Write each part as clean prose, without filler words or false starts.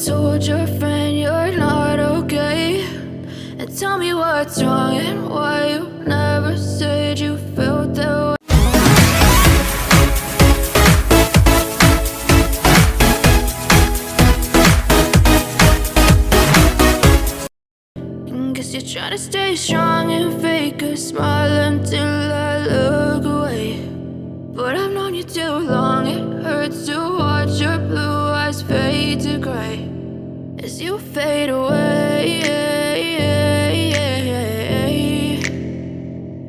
told your friend you're not okay, and tell me what's wrong and why you never said you felt that way. Guess you're trying to stay strong and fake a smile until I look away. But I've known you too long, it hurts to watch your blue eyes fade to gray as you fade away,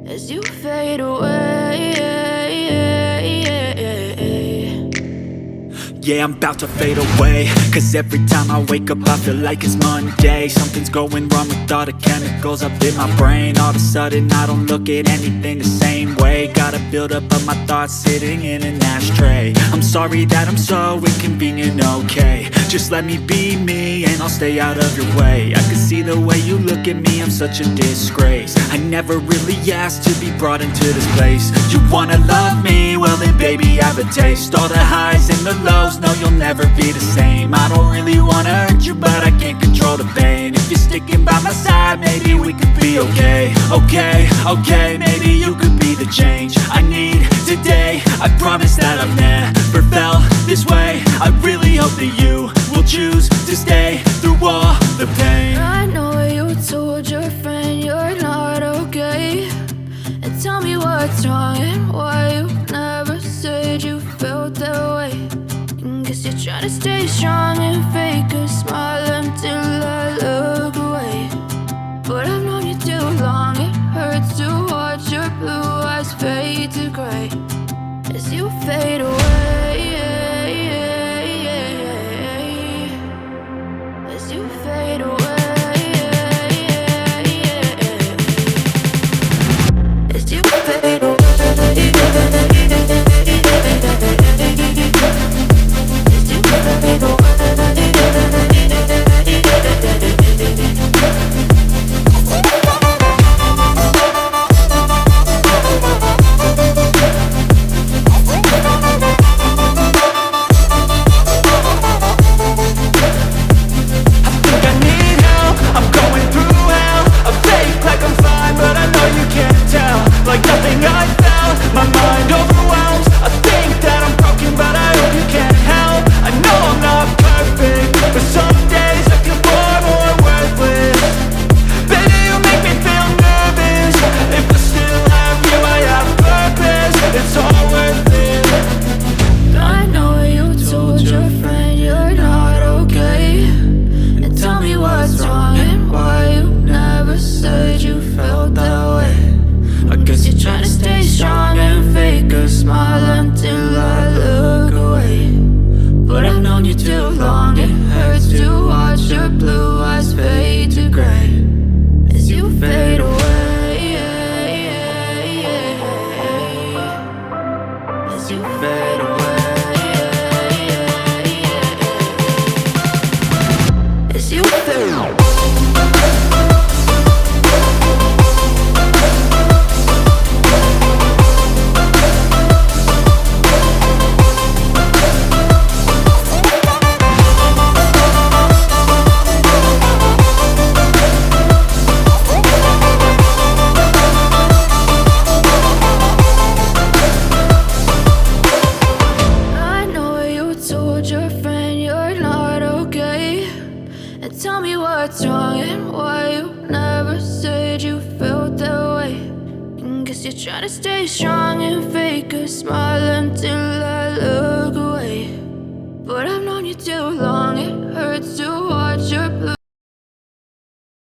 as you fade away. Yeah, I'm about to fade away, cause every time I wake up I feel like it's Monday. Something's going wrong with all the chemicals up in my brain. All of a sudden I don't look at anything the same way. Got a build up of my thoughts sitting in an ashtray. I'm sorry that I'm so inconvenient, okay. Just let me be me and I'll stay out of your way. I can see the way you look at me, I'm such a disgrace. I never really asked to be brought into this place. You wanna love me? Well then baby have a taste. All the highs and the lows, no, you'll never be the same. I don't really wanna hurt you, but I can't control the pain. If you're sticking by my side, maybe we could be okay. Okay, maybe you could be the change I need today. I promise that I've never felt this way. I really hope that you will choose to stay through all the pain. I know you told your friend you're not okay, and tell me what's wrong and why you never said you felt that way. Guess you're trying to stay strong and fake a smile until I look away. But I've known you too long, it hurts to watch your blue eyes fade to gray as you fade away, as you fade away, as you fade away. Try to stay strong and fake a smile until I look away. But I've known you too long, it hurts to